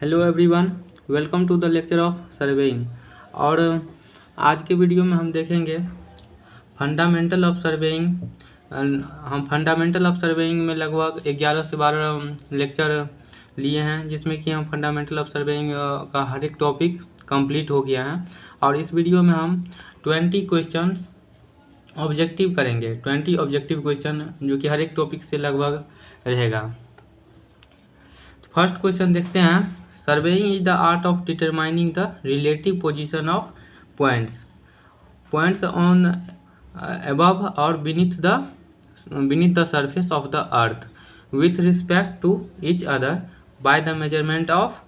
Hello everyone, welcome to the lecture of surveying. और आज के वीडियो में हम देखेंगे फंडामेंटल ऑफ सर्वेइंग। हम फंडामेंटल ऑफ सर्वेइंग में लगभग 11 से 12 लेक्चर लिए हैं, जिसमें कि हम फंडामेंटल ऑफ सर्वेइंग का हर एक टॉपिक कंप्लीट हो गया है। और इस वीडियो में हम 20 क्वेश्चन ऑब्जेक्टिव करेंगे, 20 ऑब्जेक्टिव क्वेश्चन जो कि हर एक टॉपिक से लगभग रहेगा। फर्स्ट क्वेश्चन देखते हैं। Surveying is the art of determining the relative position of points on above और beneath the surface of the earth with respect to each other by the measurement of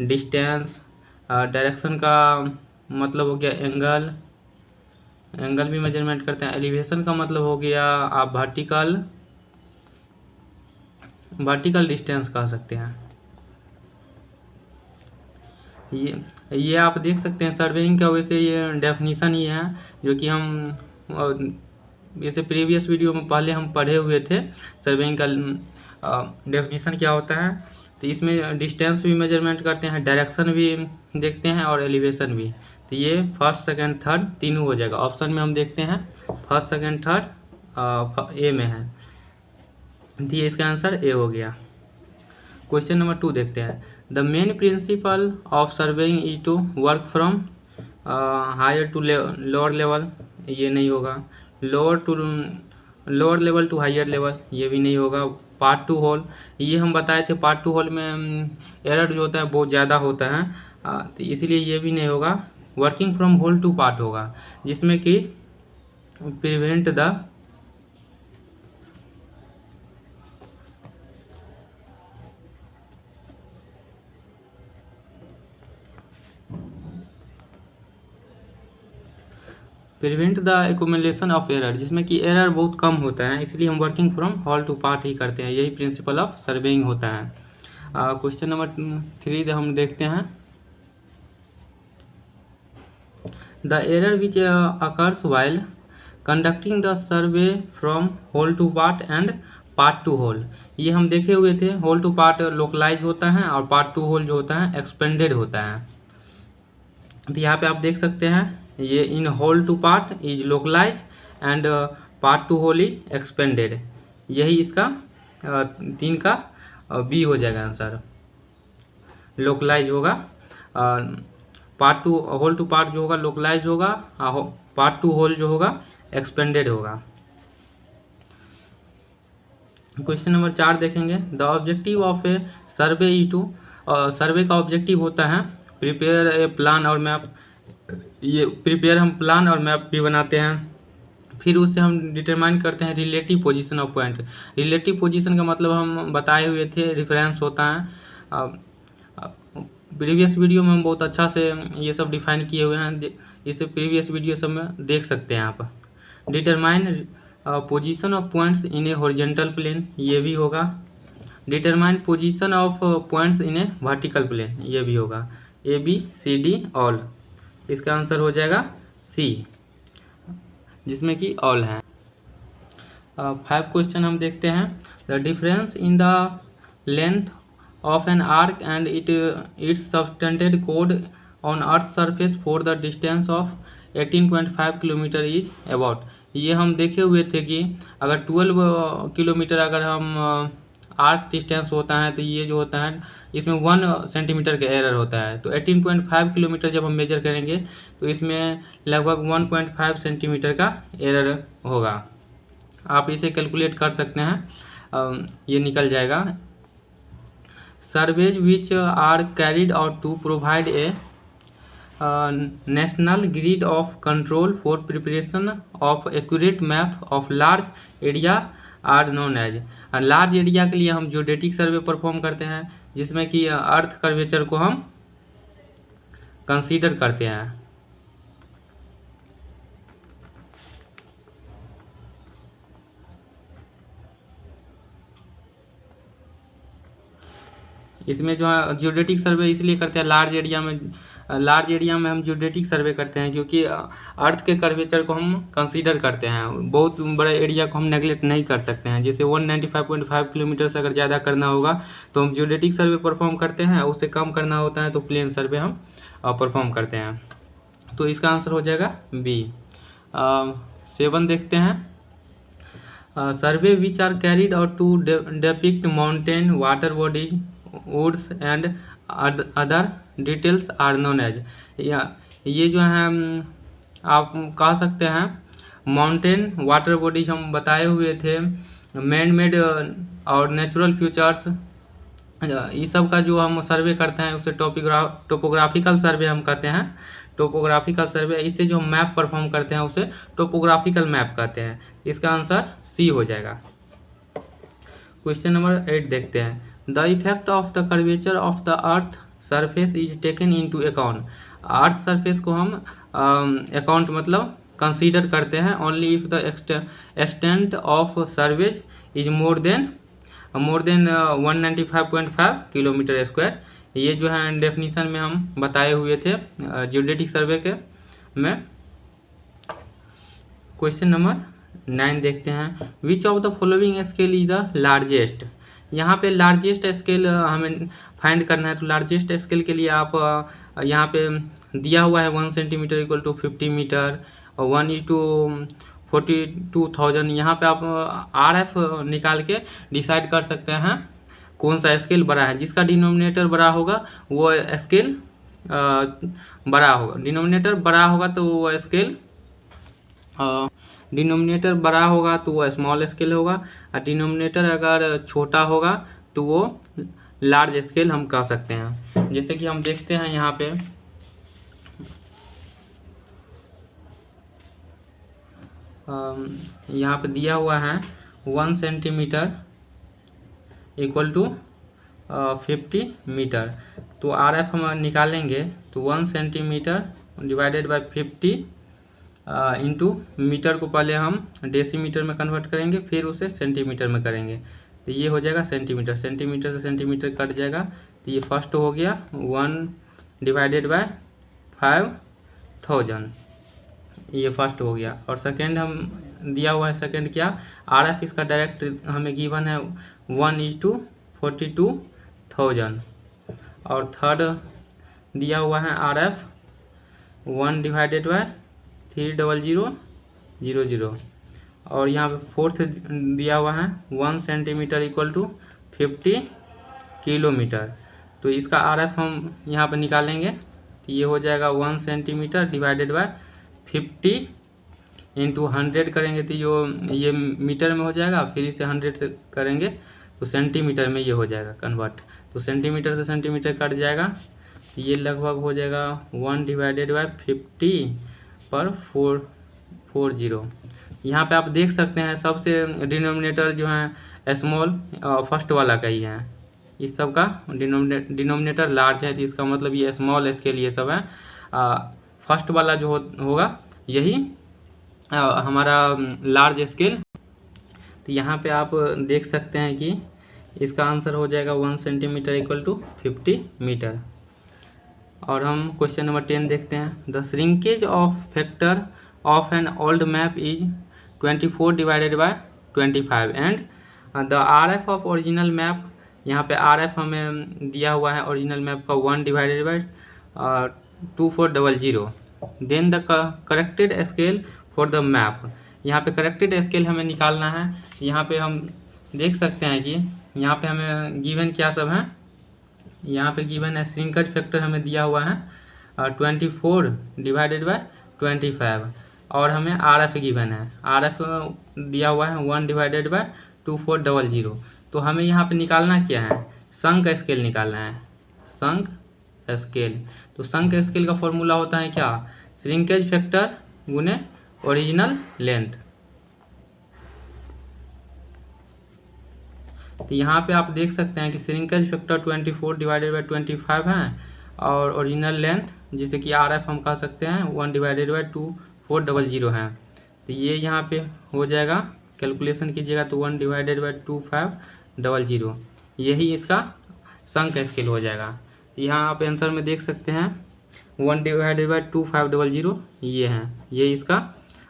distance। Direction का मतलब हो गया angle भी measurement करते हैं। Elevation का मतलब हो गया आप वर्टिकल डिस्टेंस कह सकते हैं। ये आप देख सकते हैं सर्वेइंग का, वैसे ये डेफिनीशन ही है जो कि हम जैसे प्रीवियस वीडियो में पहले हम पढ़े हुए थे। सर्वेइंग का डेफिनीशन क्या होता है, तो इसमें डिस्टेंस भी मेजरमेंट करते हैं, डायरेक्शन भी देखते हैं और एलिवेशन भी। तो ये फर्स्ट सेकंड थर्ड तीनों हो जाएगा। ऑप्शन में हम देखते हैं फर्स्ट सेकंड थर्ड ए में है, तो ये इसका आंसर ए हो गया। क्वेश्चन नंबर 2 देखते हैं। The main principle of surveying is to work from higher to lower level, ये नहीं होगा। Lower level to higher level, ये भी नहीं होगा। पार्ट टू होल, ये हम बताए थे पार्ट टू होल में एरर जो होता है बहुत ज़्यादा होता है, तो इसीलिए ये भी नहीं होगा। Working from whole to part होगा, जिसमें कि prevent the accumulation of error, जिसमें कि एरर बहुत कम होता है, इसलिए हम working from whole to part ही करते हैं। यही प्रिंसिपल ऑफ सर्वेइंग होता है। क्वेश्चन नंबर 3 हम देखते हैं। The error which occurs while conducting the survey from whole to part and part to whole, ये हम देखे हुए थे। होल टू पार्ट लोकलाइज होता है और पार्ट टू होल जो होता है एक्सपेंडेड होता है। तो यहाँ पे आप देख सकते हैं ये in whole to part is localise and part to whole is expanded. यही इसका 3 का बी हो जाएगा आंसर। लोकलाइज होगा, part to whole to part जो होगा लोकलाइज होगा, पार्ट टू होल जो होगा एक्सपेंडेड होगा। क्वेश्चन नंबर 4 देखेंगे। The objective of a survey is to, survey का ऑब्जेक्टिव होता है प्रिपेयर ए प्लान और मैप। ये प्रिपेयर हम प्लान और मैप भी बनाते हैं, फिर उससे हम डिटरमाइन करते हैं relative position of point. Relative position का मतलब हम बताए हुए थे रेफरेंस होता है। प्रीवियस वीडियो में हम बहुत अच्छा से ये सब डिफाइन किए हुए हैं, इसे प्रीवियस वीडियो सब में देख सकते हैं आप। Determine position of points in a horizontal plane, ये भी होगा। Determine position of points in a vertical plane, ये भी होगा। A B C D all, इसका आंसर हो जाएगा सी, जिसमें कि ऑल है। 5 क्वेश्चन हम देखते हैं। The difference in the length of an arc and it's subtended code on earth surface for the distance of 18.5 kilometre is about. ये हम देखे हुए थे कि अगर 12 किलोमीटर अगर हम आर्क डिस्टेंस होता है, तो ये जो होता है इसमें 1 सेंटीमीटर का एरर होता है। तो 18.5 किलोमीटर जब हम मेजर करेंगे तो इसमें लगभग 1.5 सेंटीमीटर का एरर होगा। आप इसे कैलकुलेट कर सकते हैं, ये निकल जाएगा। Surveys which are carried out to provide a national grid of control for preparation of accurate map of large area are known as. Large area के लिए हम जियोडेटिक सर्वे परफॉर्म करते हैं, जिसमें कि अर्थ कर्वेचर को हम कंसीडर करते हैं। इसमें जो है जियोडेटिक सर्वे इसलिए करते हैं लार्ज एरिया में लार्ज एरिया में हम जियोडेटिक सर्वे करते हैं, क्योंकि अर्थ के कर्वेचर को हम कंसीडर करते हैं। बहुत बड़े एरिया को हम नेगलेक्ट नहीं कर सकते हैं। जैसे 195.5 किलोमीटर से अगर ज़्यादा करना होगा तो हम जियोडेटिक सर्वे परफॉर्म करते हैं, उससे कम करना होता है तो प्लेन सर्वे हम परफॉर्म करते हैं। तो इसका आंसर हो जाएगा बी। 7 देखते हैं। Survey which are carried out to depict mountain, water bodies, woods and other details are known as. ये जो है आप कह सकते हैं माउंटेन, वाटर बॉडीज हम बताए हुए थे, मैन मेड और नेचुरल फीचर्स, इस सब का जो हम सर्वे करते हैं उसे टोपोग्राफिकल सर्वे हम कहते हैं। टोपोग्राफिकल सर्वे, इससे जो मैप परफॉर्म करते हैं उसे टोपोग्राफिकल मैप कहते हैं। इसका आंसर सी हो जाएगा। क्वेश्चन नंबर 8 देखते हैं। The effect of the curvature of the earth surface is taken into account. Earth surface को हम अकाउंट मतलब कंसीडर करते हैं only if the extent of surveys is more than 195.5 kilometre square. ये जो है डेफिनीशन में हम बताए हुए थे जियोडेटिक सर्वे के में। क्वेश्चन नंबर 9 देखते हैं। Which of the following scale is the largest. यहाँ पे लार्जेस्ट स्केल हमें फाइंड करना है। तो लार्जेस्ट स्केल के लिए आप यहाँ पे दिया हुआ है 1 सेंटीमीटर इक्वल टू 50 मीटर और 1/42,000। यहाँ पे आप RF निकाल के डिसाइड कर सकते हैं कौन सा स्केल बड़ा है। जिसका डिनोमिनेटर बड़ा होगा वो स्केल बड़ा होगा। डिनोमिनेटर बड़ा होगा तो वो स्केल डिनोमिनेटर बड़ा होगा तो वो स्मॉल स्केल होगा, और डिनोमिनेटर अगर छोटा होगा तो वो लार्ज स्केल हम कह सकते हैं। जैसे कि हम देखते हैं यहाँ पे दिया हुआ है 1 सेंटीमीटर इक्वल टू 50 मीटर। तो RF हम निकालेंगे तो 1 centimetre divided by 50 into metre को पहले हम डेसीमीटर में कन्वर्ट करेंगे, फिर उसे सेंटीमीटर में करेंगे तो ये हो जाएगा सेंटीमीटर। सेंटीमीटर से सेंटीमीटर कट जाएगा तो ये फर्स्ट हो गया 1 डिवाइडेड बाय 5000, ये फर्स्ट हो गया। और सेकेंड हम दिया हुआ है, सेकेंड क्या RF इसका डायरेक्ट हमें गिवन है 1/42,000। और थर्ड दिया हुआ है RF 1 डिवाइडेड बाय 30000। और यहाँ पे फोर्थ दिया हुआ है 1 सेंटीमीटर इक्वल टू 50 किलोमीटर। तो इसका RF हम यहाँ पे निकालेंगे तो ये हो जाएगा 1 सेंटीमीटर डिवाइडेड बाय 50 इंटू 100 करेंगे तो ये मीटर में हो जाएगा, फिर इसे 100 से करेंगे तो सेंटीमीटर में ये हो जाएगा कन्वर्ट। तो सेंटीमीटर से सेंटीमीटर कट जाएगा तो ये लगभग हो जाएगा 1 डिवाइडेड बाय 50/440। यहाँ पे आप देख सकते हैं सबसे डिनोमिनेटर जो है स्मॉल फर्स्ट वाला का ही है। इस सब का डिनोमिनेटर लार्ज है तो इसका मतलब ये स्मॉल स्केल ये सब है। फर्स्ट वाला जो होगा यही हमारा लार्ज स्केल। तो यहाँ पे आप देख सकते हैं कि इसका आंसर हो जाएगा 1 सेंटीमीटर इक्वल टू 50 मीटर। और हम क्वेश्चन नंबर 10 देखते हैं। The shrinkage of factor of an old map is 24 divided by 25 and the RF of original map. यहाँ पे RF हमें दिया हुआ है ओरिजिनल मैप का 1 divided by 2400। Then the corrected scale for the map. यहाँ पे करेक्टेड स्केल हमें निकालना है। यहाँ पे हम देख सकते हैं कि यहाँ पे हमें गिवन क्या सब है। यहाँ पे गिवन है श्रिंकेज फैक्टर हमें दिया हुआ है 24 डिवाइडेड बाय 25 और हमें RF गिवन है। RF दिया हुआ है 1 डिवाइडेड बाय 2400। तो हमें यहाँ पे निकालना क्या है, संक स्केल निकालना है, संक स्केल। तो संक स्केल का फॉर्मूला होता है क्या, श्रिंकेज फैक्टर गुने ओरिजिनल लेंथ। तो यहाँ पे आप देख सकते हैं कि श्रिंकेज फैक्टर 24 डिवाइडेड बाय 25 है और ओरिजिनल लेंथ जिसे कि RF हम कह सकते हैं 1 डिवाइडेड बाय 2400 है। तो ये यहाँ पे हो जाएगा, कैलकुलेशन कीजिएगा तो 1 डिवाइडेड बाय 2500 यही इसका संक स्केल हो जाएगा। तो यहाँ आप आंसर में देख सकते हैं 1 डिवाइडेड बाई 2500 ये है, ये इसका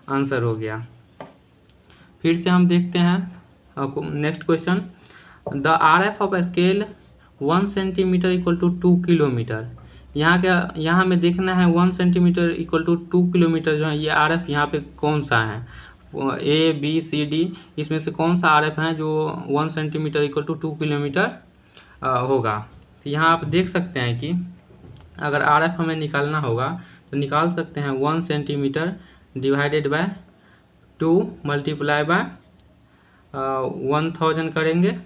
आंसर हो गया। फिर से हम देखते हैं next question. The RF of scale 1 centimetre equal to 2 kilometre. यहाँ में देखना है 1 सेंटीमीटर इक्वल टू 2 किलोमीटर जो है ये RF यहाँ पे कौन सा है, ABCD इसमें से कौन सा RF है जो 1 सेंटीमीटर इक्वल टू 2 किलोमीटर होगा। तो यहाँ आप देख सकते हैं कि अगर RF हमें निकालना होगा तो निकाल सकते हैं 1 centimetre divided bye 2 multiply by 1000 करेंगे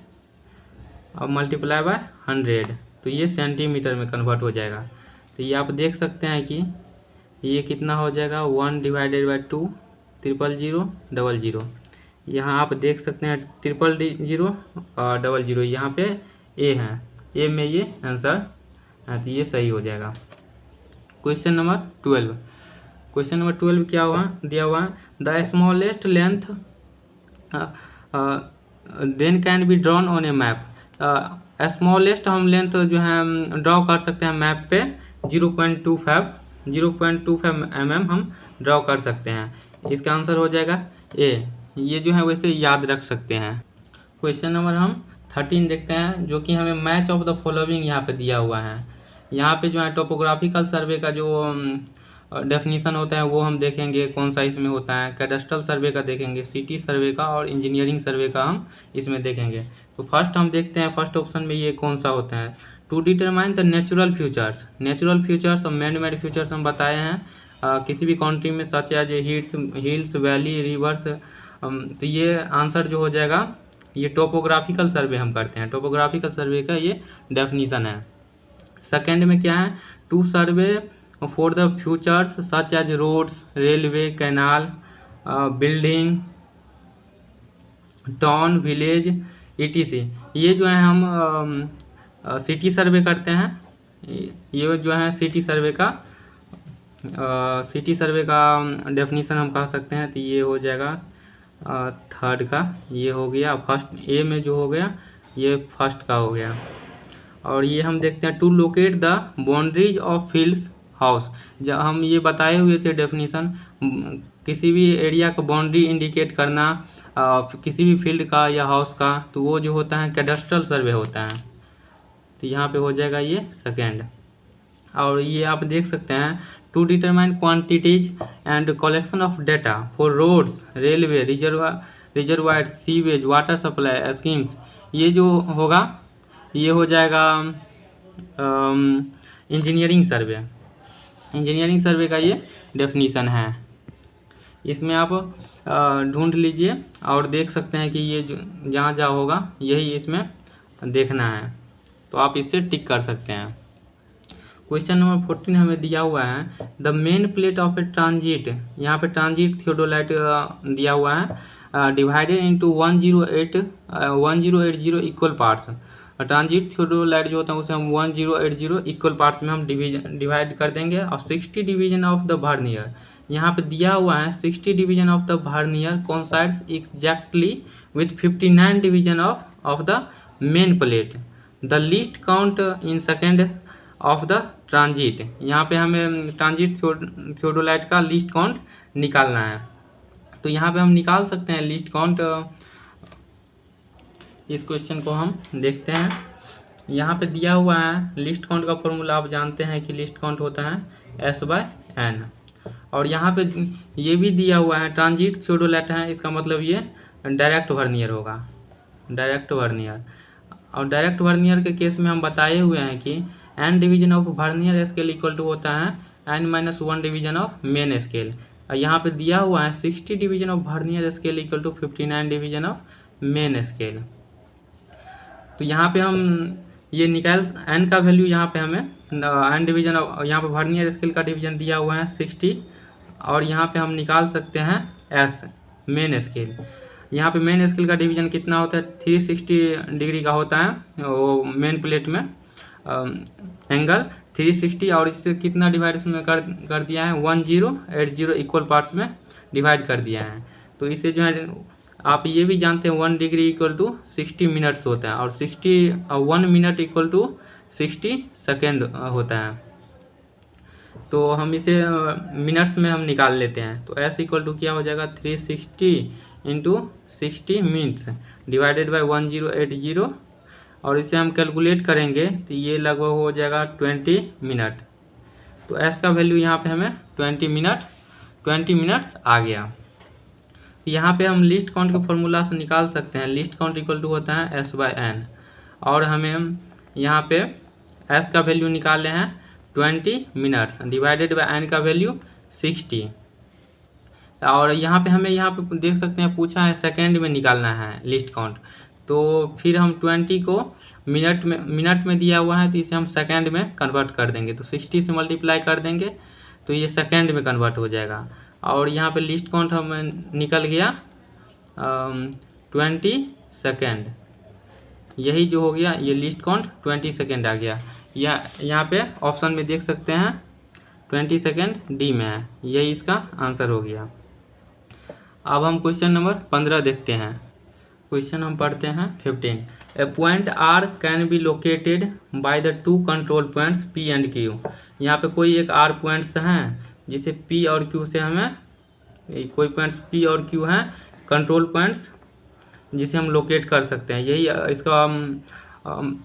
और मल्टीप्लाई बाय 100, तो ये सेंटीमीटर में कन्वर्ट हो जाएगा। तो ये आप देख सकते हैं कि ये कितना हो जाएगा 1 डिवाइडेड बाय 2 00000। यहाँ आप देख सकते हैं 000 और 00 यहाँ पे A है, A में ये आंसर है, तो ये सही हो जाएगा। Question number 12। क्वेश्चन नंबर 12 क्या हुआ दिया हुआ है, the smallest length then can be drawn on a map. Smallest हम लेंथ जो है ड्रॉ कर सकते हैं मैप पे 0.25 mm हम ड्रॉ कर सकते हैं। इसका आंसर हो जाएगा A। ये जो है वैसे याद रख सकते हैं। क्वेश्चन नंबर हम 13 देखते हैं, जो कि हमें मैच ऑफ द फॉलोइंग यहाँ पे दिया हुआ है। यहाँ पे जो है टोपोग्राफिकल सर्वे का जो डेफिनीशन होता है वो हम देखेंगे कौन सा इसमें होता है, कैडेस्ट्रल सर्वे का देखेंगे, सिटी सर्वे का और इंजीनियरिंग सर्वे का हम इसमें देखेंगे। तो फर्स्ट हम देखते हैं फर्स्ट ऑप्शन में ये कौन सा होता है, to determine the natural features. Natural features और मैन मेड फ्यूचर्स हम बताए हैं किसी भी कंट्री में, such as hills valley rivers. तो ये आंसर जो हो जाएगा ये टोपोग्राफिकल सर्वे हम करते हैं, टोपोग्राफिकल सर्वे का ये डेफिनीशन है। सेकेंड में क्या है, to survey for the features such as roads railway canal building town village ETC। ये जो है हम सिटी सर्वे करते हैं, ये जो है सिटी सर्वे का डेफिनीशन हम कह सकते हैं। तो ये हो जाएगा थर्ड का, ये हो गया फर्स्ट A में जो हो गया ये फर्स्ट का हो गया। और ये हम देखते हैं to locate the boundaries of fields house. जब हम ये बताए हुए थे डेफिनीशन, किसी भी एरिया का बाउंड्री इंडिकेट करना किसी भी फील्ड का या हाउस का, तो वो जो होता है कैडेस्ट्रल सर्वे होता है। तो यहाँ पे हो जाएगा ये सेकेंड। और ये आप देख सकते हैं to determine quantities and collection of data for roads railway reservoir sewage water supply schemes. ये जो होगा ये हो जाएगा इंजीनियरिंग सर्वे। इंजीनियरिंग सर्वे का ये डेफिनीशन है। इसमें आप ढूंढ लीजिए और देख सकते हैं कि ये जहाँ जहाँ होगा यही इसमें देखना है, तो आप इससे टिक कर सकते हैं। क्वेश्चन नंबर 14 हमें दिया हुआ है, the main plate of A transit. यहाँ पे ट्रांजिट थियोडोलाइट दिया हुआ है, divided into 1080 equal parts. Transit theodolite जो होता है उसे हम 1080 इक्वल पार्ट्स में हम डिवाइड कर देंगे। और 60 डिवीजन ऑफ द वर्नियर, यहाँ पे दिया हुआ है 60 division of the vernier coincides exactly with 59 division of the main plate. The least count in second of the transit. यहाँ पे हमें ट्रांजिट थियोडोलाइट का लीस्ट काउंट निकालना है, तो यहाँ पे हम निकाल सकते हैं लीस्ट काउंट। इस क्वेश्चन को हम देखते हैं। यहाँ पे दिया हुआ है लिस्ट काउंट का फॉर्मूला, आप जानते हैं कि लिस्ट काउंट होता है S/N। और यहाँ पे ये भी दिया हुआ है ट्रांजिट थियोडोलाइट है, इसका मतलब ये डायरेक्ट वर्नियर होगा, डायरेक्ट वर्नियर। और डायरेक्ट वर्नियर के केस में हम बताए हुए हैं कि n division of vernier scale equal to होता है n-1 division of main scale. और यहाँ पे दिया हुआ है 60 division of vernier scale equal to 59 division of main scale. तो यहाँ पे हम ये निकाल n का वैल्यू, यहाँ पे हमें n डिवीजन ऑफ, यहाँ पे वर्नियर स्केल का डिवीजन दिया हुआ है 60, और यहाँ पे हम निकाल सकते हैं S मेन स्केल। यहाँ पे मेन स्केल का डिवीजन कितना होता है 360 डिग्री का होता है, वो मेन प्लेट में एंगल 360, और इससे कितना डिवाइड इसमें कर दिया है 1080 इक्वल पार्ट्स में डिवाइड कर दिया है। तो इससे जो है आप ये भी जानते हैं 1 डिग्री इक्वल टू 60 मिनट्स होता है, और 1 मिनट इक्वल टू 60 सेकेंड होता है। तो हम इसे मिनट्स में हम निकाल लेते हैं। तो S इक्वल टू क्या हो जाएगा 360 इंटू 60 मिनट्स डिवाइडेड बाई 1080 और इसे हम कैलकुलेट करेंगे तो ये लगभग हो जाएगा 20 मिनट। तो S का वैल्यू यहाँ पे हमें 20 मिनट्स आ गया। यहाँ पे हम लिस्ट काउंट के फॉर्मूला से निकाल सकते हैं। लिस्ट काउंट इक्वल टू होता है S/n और हमें यहाँ पे S का वैल्यू निकाले हैं 20 मिनट्स डिवाइडेड बाय n का वैल्यू 60 और यहाँ पे हमें यहाँ पे देख सकते हैं पूछा है सेकेंड में निकालना है लिस्ट काउंट। तो फिर हम 20 को मिनट में दिया हुआ है तो इसे हम सेकेंड में कन्वर्ट कर देंगे। तो 60 से मल्टीप्लाई कर देंगे तो ये सेकेंड में कन्वर्ट हो जाएगा और यहाँ पे लिस्ट काउंट हमें निकल गया 20 सेकेंड। यही जो हो गया ये लिस्ट काउंट 20 सेकेंड आ गया। यहाँ पे ऑप्शन में देख सकते हैं 20 सेकेंड डी में है, यही इसका आंसर हो गया। अब हम क्वेश्चन नंबर 15 देखते हैं। क्वेश्चन हम पढ़ते हैं 15। A point R can be located by the two control points P and Q. यहाँ पे कोई एक आर पॉइंट्स हैं जिसे पी और क्यू से हमें कोई पॉइंट्स पी और क्यू हैं कंट्रोल पॉइंट्स जिसे हम लोकेट कर सकते हैं। यही इसका हम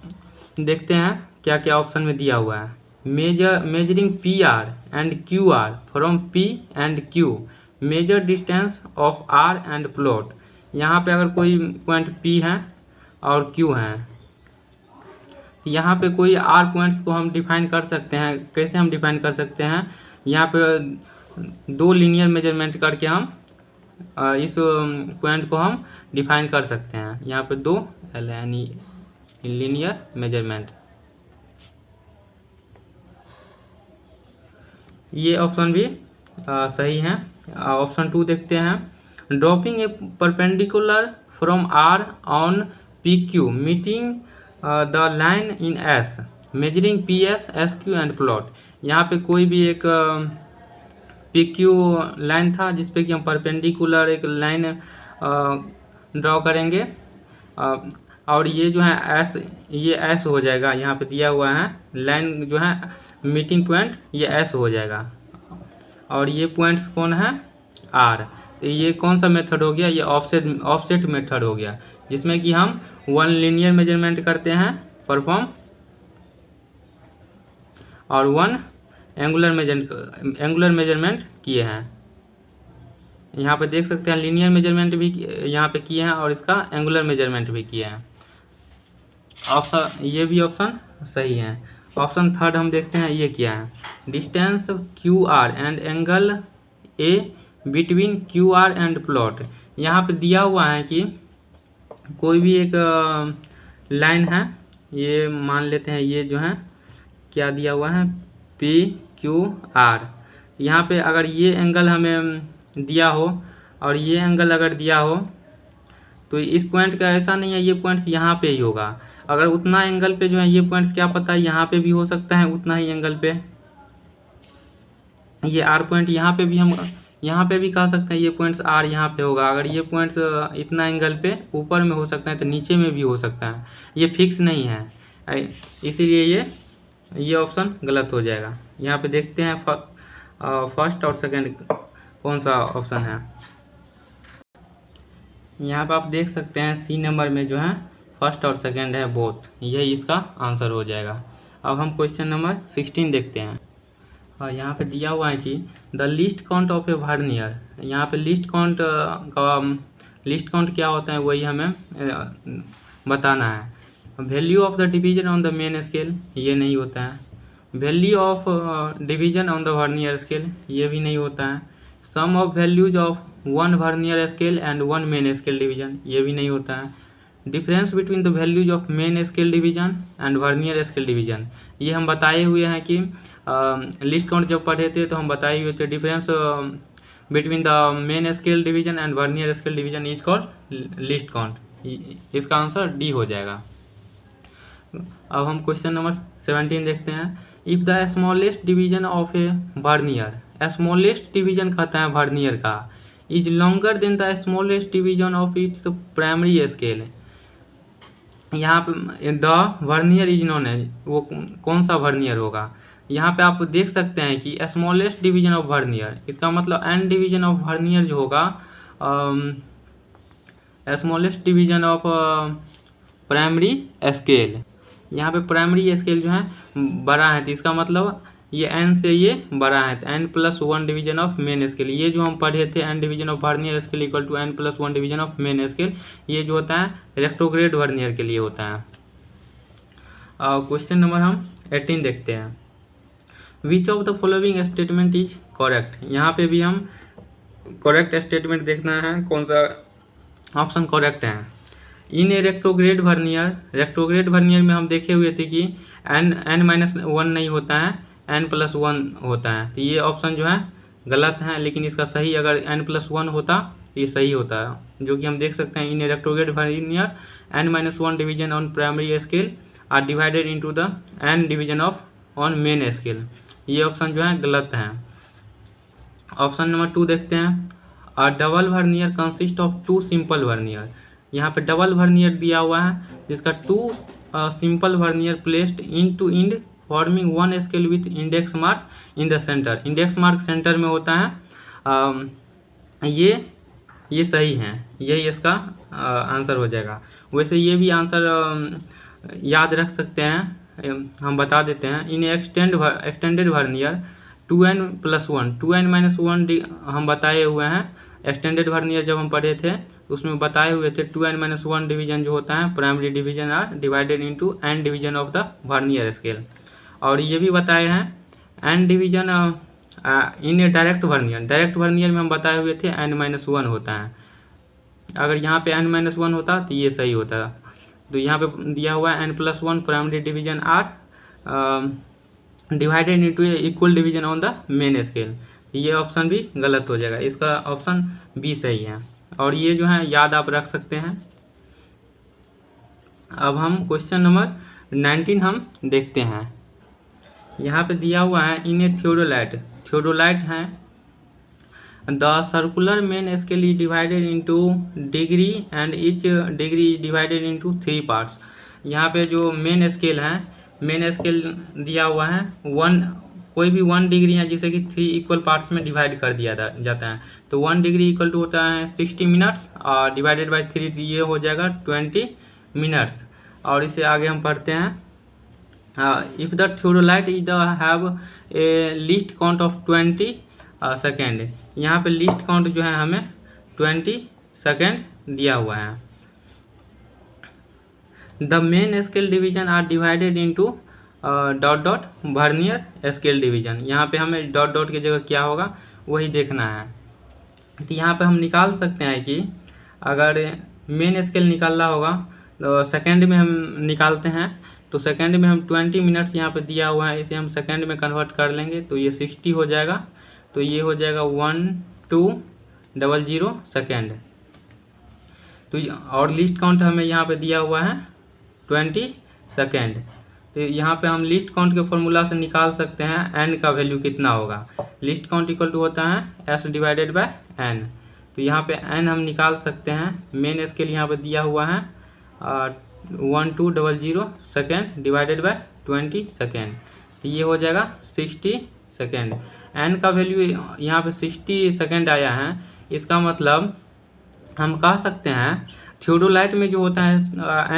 देखते हैं क्या क्या ऑप्शन में दिया हुआ है। Measuring P R and Q R from P and Q, measure distance of R and plot. यहाँ पे अगर कोई पॉइंट पी है और क्यू है तो यहाँ पे कोई आर पॉइंट्स को हम डिफाइन कर सकते हैं। कैसे हम डिफाइन कर सकते हैं, यहाँ पे दो लीनियर मेजरमेंट करके हम इस पॉइंट को हम डिफाइन कर सकते हैं। यहाँ पे दो यानी लीनियर मेजरमेंट। ये ऑप्शन भी सही है। ऑप्शन 2 देखते हैं। Dropping a perpendicular from R on P Q meeting the line in S, measuring P S S Q and plot. यहाँ पे कोई भी एक पी क्यू लाइन था जिसपे कि हम परपेंडिकुलर एक लाइन ड्रॉ करेंगे और ये जो है एस, ये एस हो जाएगा। यहाँ पे दिया हुआ है लाइन जो है मीटिंग पॉइंट ये एस हो जाएगा और ये पॉइंट्स कौन है आर। तो ये कौन सा मेथड हो गया, ये ऑफसेट मेथड हो गया जिसमें कि हम वन लीनियर मेजरमेंट करते हैं परफॉर्म और वन एंगुलर मेजरमेंट किए हैं। यहाँ पे देख सकते हैं लीनियर मेजरमेंट भी यहाँ पे किए हैं और इसका एंगुलर मेजरमेंट भी किए हैं। ऑप्शन ये भी ऑप्शन सही है। ऑप्शन 3 हम देखते हैं ये क्या है। Distance Q R and angle A between Q R and plot. यहाँ पे दिया हुआ है कि कोई भी एक लाइन है, ये मान लेते हैं ये जो है क्या दिया हुआ है पी क्यू आर। यहाँ पे अगर ये एंगल हमें दिया हो और ये एंगल अगर दिया हो तो इस पॉइंट का ऐसा नहीं है ये पॉइंट्स यहाँ पे ही होगा। अगर उतना एंगल पे जो है ये पॉइंट्स क्या पता है यहाँ पे भी हो सकता है उतना ही एंगल पे। ये आर पॉइंट यहाँ पे भी हम यहाँ पे भी कह सकते हैं ये पॉइंट्स आर यहाँ पे होगा। अगर ये पॉइंट्स इतना एंगल पे ऊपर में हो सकता है तो नीचे में भी हो सकता है, ये फिक्स नहीं है, इसीलिए ये ऑप्शन गलत हो जाएगा। यहाँ पे देखते हैं फर्स्ट और सेकंड कौन सा ऑप्शन है। यहाँ पे आप देख सकते हैं सी नंबर में जो है फर्स्ट और सेकंड है बोथ, यही इसका आंसर हो जाएगा। अब हम क्वेश्चन नंबर 16 देखते हैं। और यहाँ पे दिया हुआ है कि the least count of A vernier. यहाँ पे लिस्ट काउंट क्या होता है वही हमें बताना है। Value of the division on the main scale ये नहीं होता है। Value of division on the vernier scale ये भी नहीं होता है। Sum of values of one vernier scale and one main scale division ये भी नहीं होता है। Difference between the values of main scale division and vernier scale division ये हम बताए हुए हैं कि लिस्ट काउंट जब पढ़े थे तो हम बताए हुए थे difference between the main scale division and vernier scale division is called list count. इसका आंसर डी हो जाएगा। अब हम क्वेश्चन नंबर 17 देखते हैं। If the smallest division of A vernier, smallest division कहता है वर्नियर का, is longer than the smallest division of its primary scale. यहाँ पे द वर्नियर इज नोन है, वो कौन सा वर्नियर होगा। यहाँ पे आप देख सकते हैं कि स्मॉलेस्ट डिवीजन ऑफ वर्नियर, इसका मतलब n डिवीजन ऑफ वर्नियर जो होगा smallest division of primary scale. यहाँ पे प्राइमरी स्केल जो है बड़ा है, तो इसका मतलब ये n से ये बड़ा है, तो n+1 division of main scale. ये जो हम पढ़े थे n division of vernier scale equal to n+1 division of main scale, ये जो होता है रेक्टोग्रेड वर्नियर के लिए होता है। क्वेश्चन नंबर हम 18 देखते हैं। Which of the following statement is correct. यहाँ पे भी हम करेक्ट स्टेटमेंट देखना है, कौन सा ऑप्शन करेक्ट है। इन ए रेक्टोग्रेड वर्नियर में हम देखे हुए थे कि n-1 नहीं होता है, n+1 होता है, तो ये ऑप्शन जो है गलत है, लेकिन इसका सही अगर n+1 होता तो ये सही होता है, जो कि हम देख सकते हैं। In a retrograde vernier n-1 division on primary scale are divided into the n division of on main scale, ये ऑप्शन जो है गलत है। ऑप्शन नंबर 2 देखते हैं। A double vernier consist of 2 simple vernier. यहाँ पे डबल वर्नियर दिया हुआ है, जिसका 2 simple vernier placed in to end forming 1 scale with index mark in the center. Index mark center में होता है। ये सही है, यही इसका आंसर हो जाएगा। वैसे ये भी आंसर याद रख सकते हैं, हम बता देते हैं। इन एक्सटेंडेड वर्नियर 2n+1 हम बताए हुए हैं। एक्सटेंडेड वर्नियर जब हम पढ़े थे उसमें बताए हुए थे 2n-1 डिवीजन जो होता है primary division are divided into n division of the vernier scale. और ये भी बताए हैं n division in a direct vernier में हम बताए हुए थे n-1 होता है। अगर यहाँ पे n-1 होता तो ये सही होता। तो यहाँ पे दिया हुआ है n+1 primary division are divided into equal division on the main scale, ये ऑप्शन भी गलत हो जाएगा, इसका ऑप्शन बी सही है। और ये जो है याद आप रख सकते हैं। अब हम क्वेश्चन नंबर 19 हम देखते हैं। यहाँ पे दिया हुआ है इन ए थियोडोलाइट है the circular main scale is divided into degree and each degree is divided into 3 parts. यहाँ पे जो मेन स्केल दिया हुआ है कोई भी 1 डिग्री है, जिसे कि 3 इक्वल पार्ट्स में डिवाइड कर दिया जाता है। तो 1 डिग्री इक्वल टू होता है 60 मिनट्स और डिवाइडेड बाय 3 ये हो जाएगा 20 मिनट्स। और इसे आगे हम पढ़ते हैं। If the theodolite is the have a least count of 20 second. यहाँ पे लीस्ट काउंट जो है हमें 20 सेकेंड दिया हुआ है। The main scale division are divided into dot vernier scale division. यहाँ पे हमें डॉट की जगह क्या होगा वही देखना है। तो यहाँ पे हम निकाल सकते हैं कि अगर मेन स्केल निकालना होगा तो सेकंड में हम निकालते हैं। तो सेकंड में हम 20 मिनट्स यहाँ पे दिया हुआ है, इसे हम सेकंड में कन्वर्ट कर लेंगे तो ये 60 हो जाएगा। तो ये हो जाएगा 1200 सेकेंड। तो और लिस्ट काउंट हमें यहाँ पे दिया हुआ है 20 सेकेंड। तो यहाँ पे हम लिस्ट काउंट के फॉर्मूला से निकाल सकते हैं n का वैल्यू कितना होगा। लिस्ट काउंट इक्वल टू होता है s डिवाइडेड बाय n। तो यहाँ पे n हम निकाल सकते हैं। मेन स्केल यहाँ पे दिया हुआ है 1200 सेकेंड डिवाइडेड बाय 20 सेकेंड, तो ये हो जाएगा 60 सेकेंड। n का वैल्यू यहाँ पे 60 सेकेंड आया है, इसका मतलब हम कह सकते हैं थियोडोलाइट में जो होता है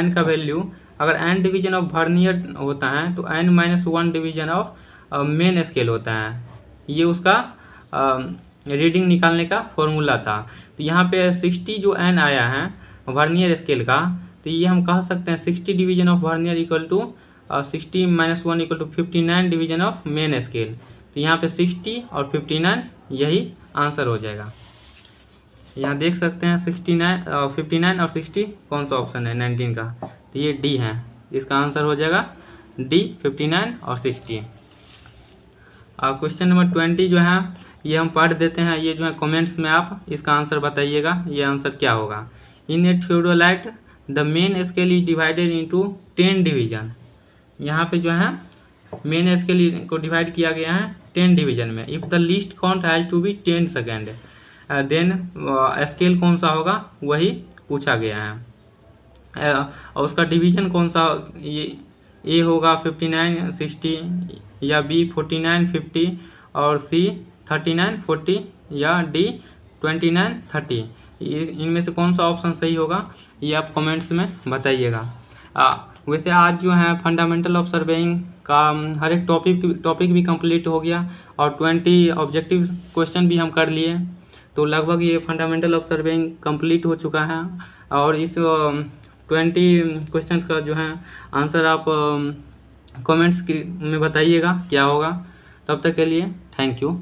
n का वैल्यू, अगर n डिवीजन ऑफ वर्नियर होता है तो n-1 division of main scale होता है। ये उसका रीडिंग निकालने का फॉर्मूला था। तो यहाँ पे 60 जो n आया है वर्नियर स्केल का, तो ये हम कह सकते हैं 60 division of vernier equal to 60-1 equal to 59 division of main scale. तो यहाँ पे 60 और 59 यही आंसर हो जाएगा। यहाँ देख सकते हैं 59 और 60 कौन सा ऑप्शन है 19 का, तो ये डी है। इसका आंसर हो जाएगा डी 59 और 60। क्वेश्चन नंबर 20 जो है ये हम पढ़ देते हैं। ये जो है कमेंट्स में आप इसका आंसर बताइएगा, ये आंसर क्या होगा। In a theodolite the main scale is divided into 10 division. यहाँ पे जो है मेन स्केल को डिवाइड किया गया है 10 डिवीजन में। If the least count has to be 10 second then scale कौन सा होगा वही पूछा गया है। और उसका डिवीजन कौन सा, ये ए होगा 59 60 या बी 49 50 और सी 39 40 या डी 29 30। इनमें से कौन सा ऑप्शन सही होगा ये आप कमेंट्स में बताइएगा। वैसे आज जो है फंडामेंटल ऑफ सर्वेइंग का हर एक टॉपिक भी कंप्लीट हो गया और 20 ऑब्जेक्टिव क्वेश्चन भी हम कर लिए, तो लगभग ये फंडामेंटल ऑफ सर्वेइंग कंप्लीट हो चुका है। और इस 20 क्वेश्चन का जो है आंसर आप कमेंट्स में बताइएगा क्या होगा। तब तक के लिए थैंक यू।